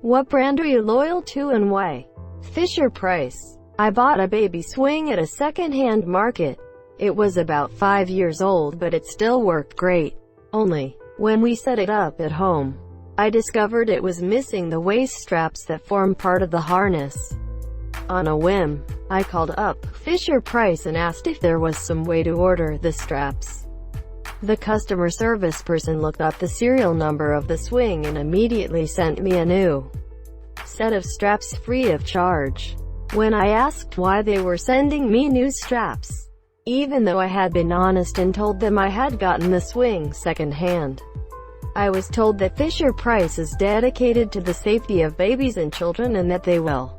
What brand are you loyal to and why? Fisher-Price. I bought a baby swing at a second-hand market. It was about 5 years old, but it still worked great. Only, when we set it up at home, I discovered it was missing the waist straps that form part of the harness. On a whim, I called up Fisher-Price and asked if there was some way to order the straps. The customer service person looked up the serial number of the swing and immediately sent me a new set of straps free of charge. When I asked why they were sending me new straps, even though I had been honest and told them I had gotten the swing second-hand, I was told that Fisher-Price is dedicated to the safety of babies and children and that they will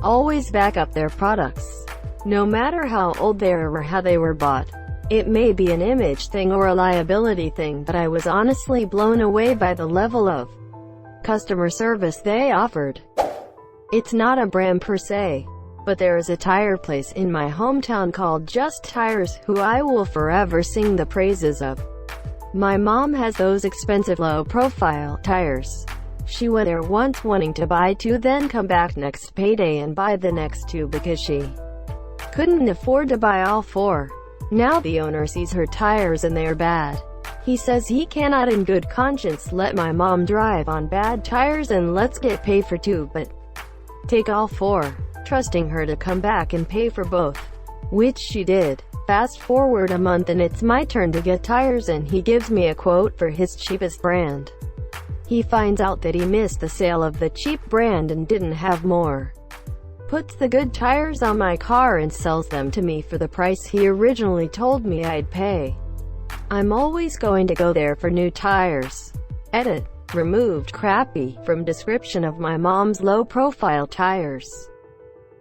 always back up their products, no matter how old they are or how they were bought. It may be an image thing or a liability thing, but I was honestly blown away by the level of customer service they offered. It's not a brand per se, but there is a tire place in my hometown called Just Tires who I will forever sing the praises of. My mom has those expensive low-profile tires. She went there once wanting to buy 2, then come back next payday and buy the next 2 because she couldn't afford to buy all 4. Now the owner sees her tires and they're bad. He says he cannot in good conscience let my mom drive on bad tires and let's get paid for 2 but take all 4, trusting her to come back and pay for both, which she did. Fast forward a month and it's my turn to get tires and he gives me a quote for his cheapest brand. He finds out that he missed the sale of the cheap brand and didn't have more. Puts the good tires on my car and sells them to me for the price he originally told me I'd pay. I'm always going to go there for new tires. Edit. Removed crappy from description of my mom's low-profile tires.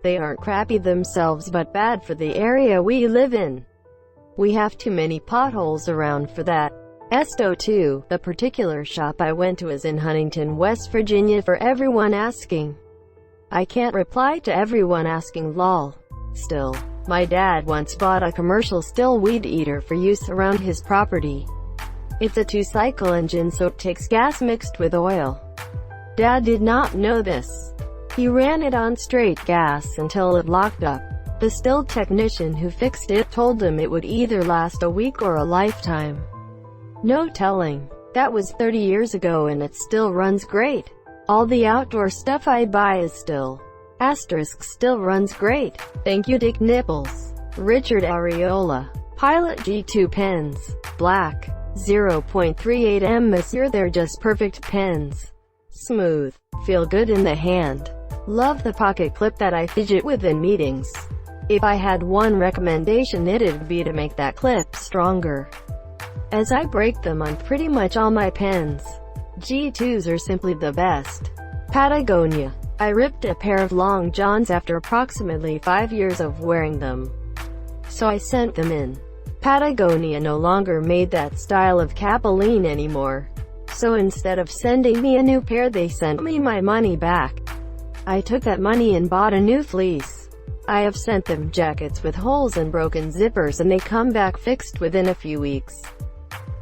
They aren't crappy themselves but bad for the area we live in. We have too many potholes around for that. Esto2. The particular shop I went to is in Huntington, West Virginia. For everyone asking, I can't reply to everyone asking lol. Still, my dad once bought a commercial still weed eater for use around his property. It's a 2-cycle engine so it takes gas mixed with oil. Dad did not know this. He ran it on straight gas until it locked up. The still technician who fixed it told him it would either last a week or a lifetime. No telling. That was 30 years ago and it still runs great. All the outdoor stuff I buy is still still runs great. Thank you Dick Nipples. Richard Areola. Pilot G2 pens. Black. 0.38 Monsieur, they're just perfect pens. Smooth. Feel good in the hand. Love the pocket clip that I fidget with in meetings. If I had one recommendation it'd be to make that clip stronger, as I break them on pretty much all my pens. G2s are simply the best. Patagonia. I ripped a pair of long johns after approximately 5 years of wearing them, so I sent them in. Patagonia no longer made that style of capeline anymore, so instead of sending me a new pair they sent me my money back. I took that money and bought a new fleece. I have sent them jackets with holes and broken zippers and they come back fixed within a few weeks.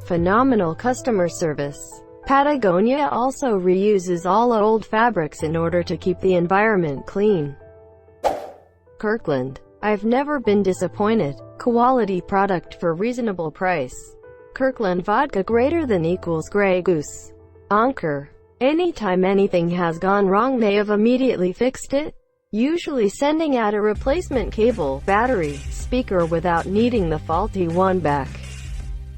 Phenomenal customer service. Patagonia also reuses all old fabrics in order to keep the environment clean. Kirkland. I've never been disappointed. Quality product for reasonable price. Kirkland vodka >= Grey Goose. Anchor. Anytime anything has gone wrong they have immediately fixed it, usually sending out a replacement cable, battery, speaker without needing the faulty one back.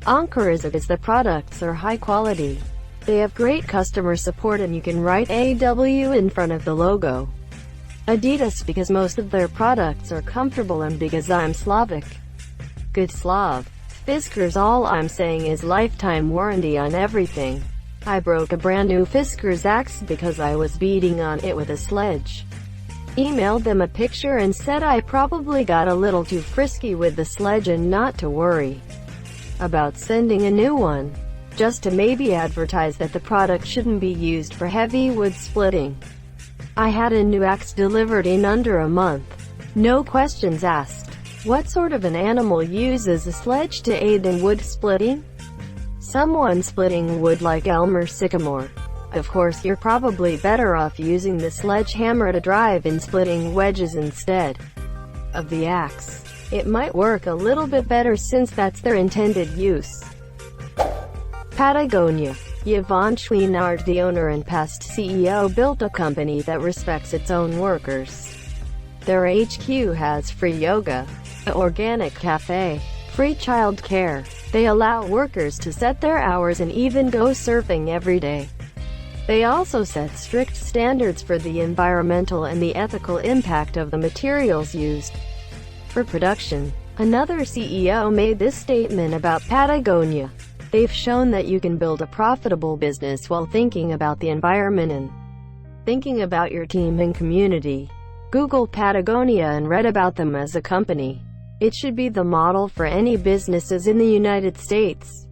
Anchor is as the products are high quality. They have great customer support and you can write AW in front of the logo. Adidas because most of their products are comfortable and because I'm Slavic. Good Slav. Fiskars. All I'm saying is lifetime warranty on everything. I broke a brand new Fiskars axe because I was beating on it with a sledge. Emailed them a picture and said I probably got a little too frisky with the sledge and not to worry about sending a new one, just to maybe advertise that the product shouldn't be used for heavy wood splitting. I had a new axe delivered in under a month. No questions asked. What sort of an animal uses a sledge to aid in wood splitting? Someone splitting wood like elm or sycamore. Of course, you're probably better off using the sledgehammer to drive in splitting wedges instead of the axe. It might work a little bit better since that's their intended use. Patagonia. Yvonne Chouinard, the owner and past CEO, built a company that respects its own workers. Their HQ has free yoga, an organic cafe, free child care. They allow workers to set their hours and even go surfing every day. They also set strict standards for the environmental and the ethical impact of the materials used for production. Another CEO made this statement about Patagonia. They've shown that you can build a profitable business while thinking about the environment and thinking about your team and community. Google Patagonia and read about them as a company. It should be the model for any businesses in the United States.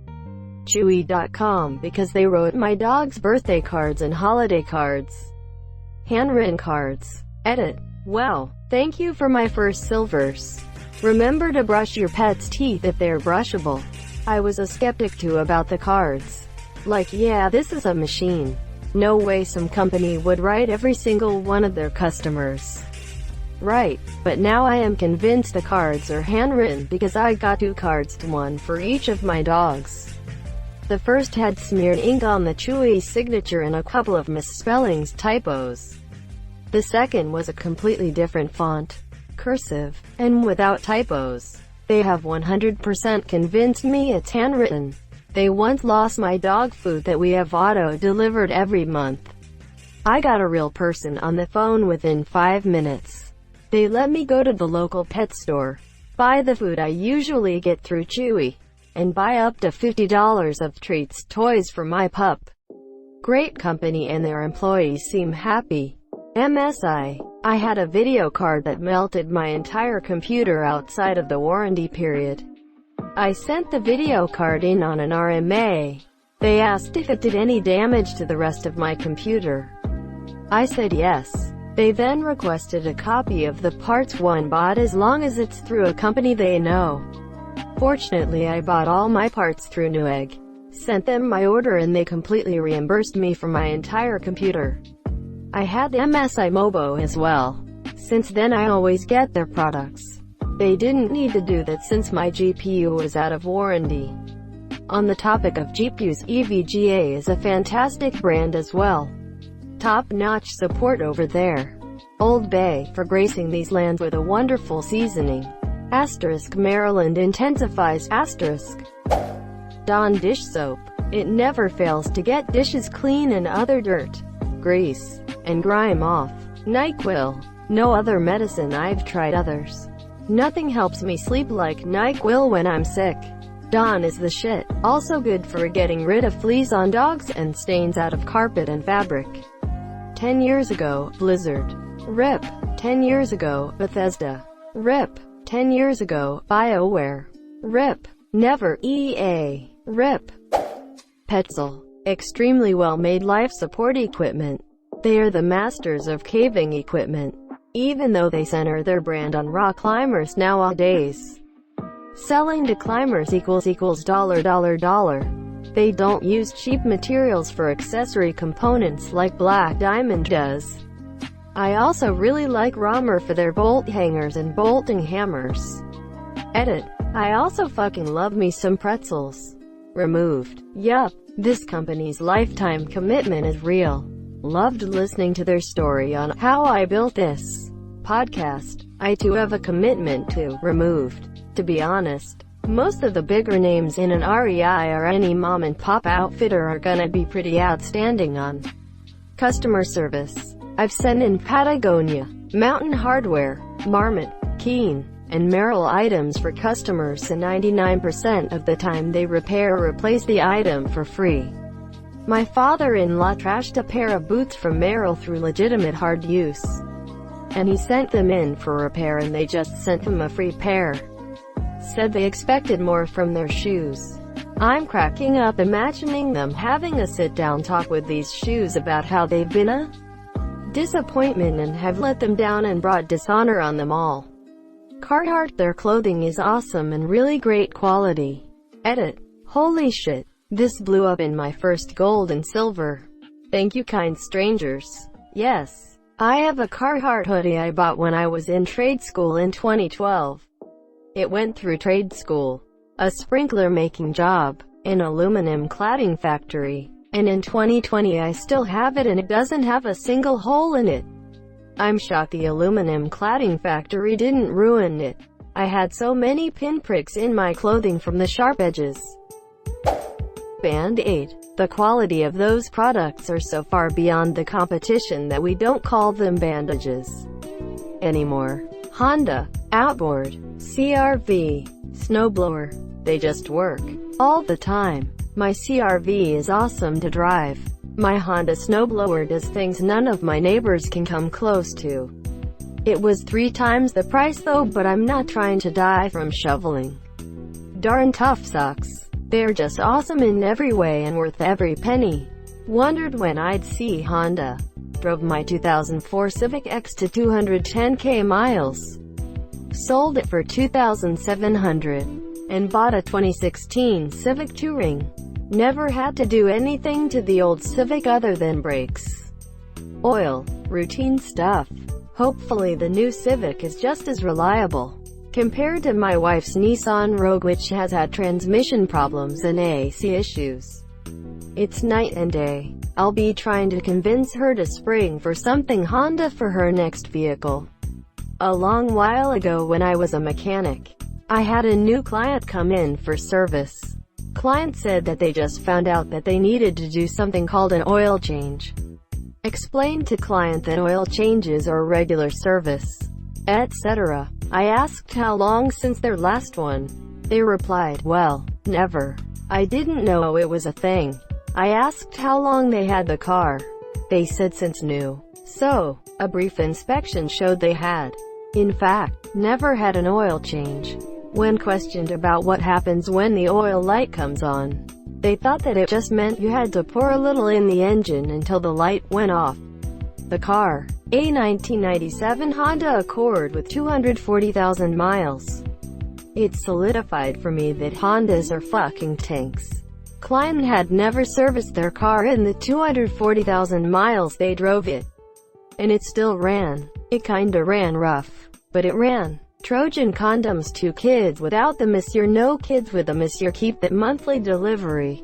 Chewy.com, because they wrote my dog's birthday cards and holiday cards. Handwritten cards. Edit. Wow, thank you for my first silvers. Remember to brush your pet's teeth if they're brushable. I was a skeptic too about the cards. Like, yeah, this is a machine. No way some company would write every single one of their customers. Right, but now I am convinced the cards are handwritten because I got 2 cards, one for each of my dogs. The first had smeared ink on the Chewy signature and a couple of misspellings, typos. The second was a completely different font, cursive, and without typos. They have 100% convinced me it's handwritten. They once lost my dog food that we have auto-delivered every month. I got a real person on the phone within 5 minutes. They let me go to the local pet store, buy the food I usually get through Chewy, and buy up to $50 of treats, toys for my pup. Great company and their employees seem happy. MSI. I had a video card that melted my entire computer outside of the warranty period. I sent the video card in on an RMA. They asked if it did any damage to the rest of my computer. I said yes. They then requested a copy of the parts one bought as long as it's through a company they know. Fortunately, I bought all my parts through Newegg. Sent them my order and they completely reimbursed me for my entire computer. I had MSI Mobo as well. Since then I always get their products. They didn't need to do that since my GPU was out of warranty. On the topic of GPUs, EVGA is a fantastic brand as well. Top-notch support over there. Old Bay, for gracing these lands with a wonderful seasoning. Asterisk Maryland intensifies. Asterisk Dawn dish soap. It never fails to get dishes clean and other dirt, grease, and grime off. NyQuil. No other medicine. I've tried others. Nothing helps me sleep like NyQuil when I'm sick. Dawn is the shit. Also good for getting rid of fleas on dogs and stains out of carpet and fabric. 10 years ago, Blizzard. RIP. 10 years ago, Bethesda. RIP. 10 years ago, BioWare. RIP. Never. EA. RIP. Petzl. Extremely well-made life support equipment. They are the masters of caving equipment, even though they center their brand on rock climbers nowadays. Selling to climbers equals dollar. They don't use cheap materials for accessory components like Black Diamond does. I also really like Romer for their bolt hangers and bolting hammers. Edit. I also fucking love me some pretzels. Removed. Yup, this company's lifetime commitment is real. Loved listening to their story on how I built this podcast. I too have a commitment to removed. To be honest, most of the bigger names in an REI or any mom and pop outfitter are gonna be pretty outstanding on customer service. I've sent in Patagonia, Mountain Hardware, Marmot, Keen, and Merrill items for customers, and 99% of the time they repair or replace the item for free. My father-in-law trashed a pair of boots from Merrill through legitimate hard use, and he sent them in for repair and they just sent him a free pair. Said they expected more from their shoes. I'm cracking up imagining them having a sit-down talk with these shoes about how they've been a disappointment and have let them down and brought dishonor on them all. Carhartt, their clothing is awesome and really great quality. Edit. Holy shit. This blew up in my first gold and silver Thank you, kind strangers. Yes. I have a Carhartt hoodie I bought when I was in trade school in 2012. It went through trade school, a sprinkler making job, an aluminum cladding factory, and in 2020 I still have it and it doesn't have a single hole in it. I'm shocked the aluminum cladding factory didn't ruin it. I had so many pinpricks in my clothing from the sharp edges. Band-Aid. The quality of those products are so far beyond the competition that we don't call them bandages anymore. Honda, outboard, CRV, snowblower. They just work. All the time. My CRV is awesome to drive. My Honda snowblower does things none of my neighbors can come close to. It was 3 times the price though, but I'm not trying to die from shoveling. Darn tough socks. They're just awesome in every way and worth every penny. Wondered when I'd see Honda. Drove my 2004 Civic X to 210k miles. Sold it for $2,700. And bought a 2016 Civic Touring. Never had to do anything to the old Civic other than brakes, oil, routine stuff. Hopefully the new Civic is just as reliable. Compared to my wife's Nissan Rogue, which has had transmission problems and AC issues. It's night and day. I'll be trying to convince her to spring for something Honda for her next vehicle. A long while ago when I was a mechanic, I had a new client come in for service. Client said that they just found out that they needed to do something called an oil change. Explained to client that oil changes are regular service, etc. I asked how long since their last one. They replied, well, never. I didn't know it was a thing. I asked how long they had the car. They said since new. So, a brief inspection showed they had, in fact, never had an oil change. When questioned about what happens when the oil light comes on, they thought that it just meant you had to pour a little in the engine until the light went off. The car, a 1997 Honda Accord with 240,000 miles. It solidified for me that Hondas are fucking tanks. Client had never serviced their car in the 240,000 miles they drove it. And it still ran. It kinda ran rough, but it ran. Trojan condoms, 2 kids without the Monsieur, no kids with the Monsieur, keep that monthly delivery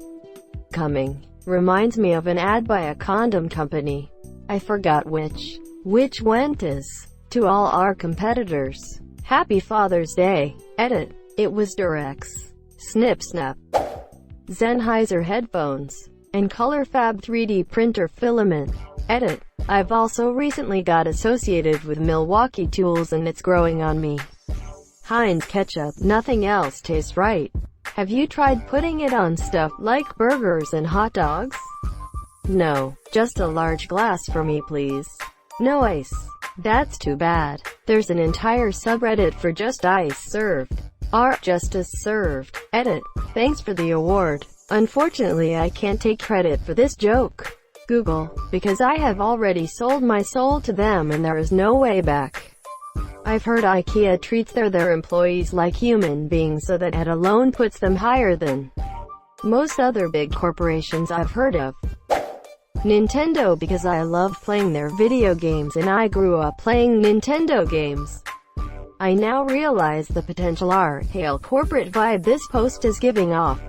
coming. Reminds me of an ad by a condom company. I forgot which went as, to all our competitors. Happy Father's Day. Edit. It was Durex. Snip snap. Sennheiser headphones. And ColorFab 3D printer filament. Edit. I've also recently got associated with Milwaukee Tools and it's growing on me. Heinz ketchup, nothing else tastes right. Have you tried putting it on stuff like burgers and hot dogs? No, just a large glass for me please. No ice. That's too bad. There's an entire subreddit for just ice served. Art justice served. Edit. Thanks for the award. Unfortunately I can't take credit for this joke. Google, because I have already sold my soul to them and there is no way back. I've heard IKEA treats their employees like human beings, so that alone puts them higher than most other big corporations I've heard of. Nintendo, because I love playing their video games and I grew up playing Nintendo games. I now realize the potential hail corporate vibe this post is giving off.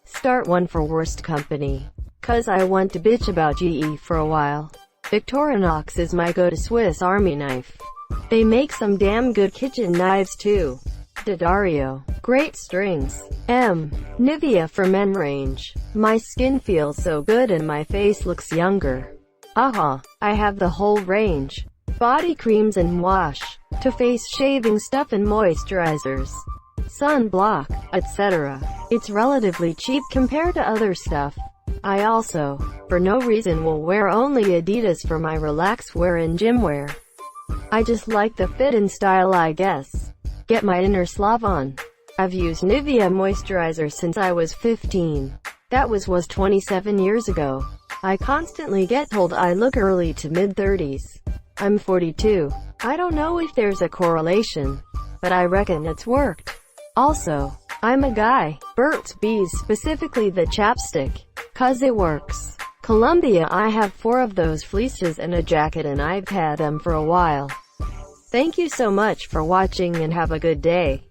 Start one for worst company. Cause I want to bitch about GE for a while. Victorinox is my go-to Swiss Army knife. They make some damn good kitchen knives too. Daddario. Great strings. Nivea for men range. My skin feels so good and my face looks younger. I have the whole range. Body creams and wash. To face shaving stuff and moisturizers. Sunblock, etc. It's relatively cheap compared to other stuff. I also, for no reason, will wear only Adidas for my relax wear and gym wear. I just like the fit and style, I guess. Get my inner Slav on. I've used Nivea moisturizer since I was 15. That was 27 years ago. I constantly get told I look early to mid-30s. I'm 42. I don't know if there's a correlation, but I reckon it's worked. Also, I'm a guy. Burt's Bees, specifically the chapstick. 'Cause it works. Colombia. I have 4 of those fleeces and a jacket and I've had them for a while. Thank you so much for watching and have a good day.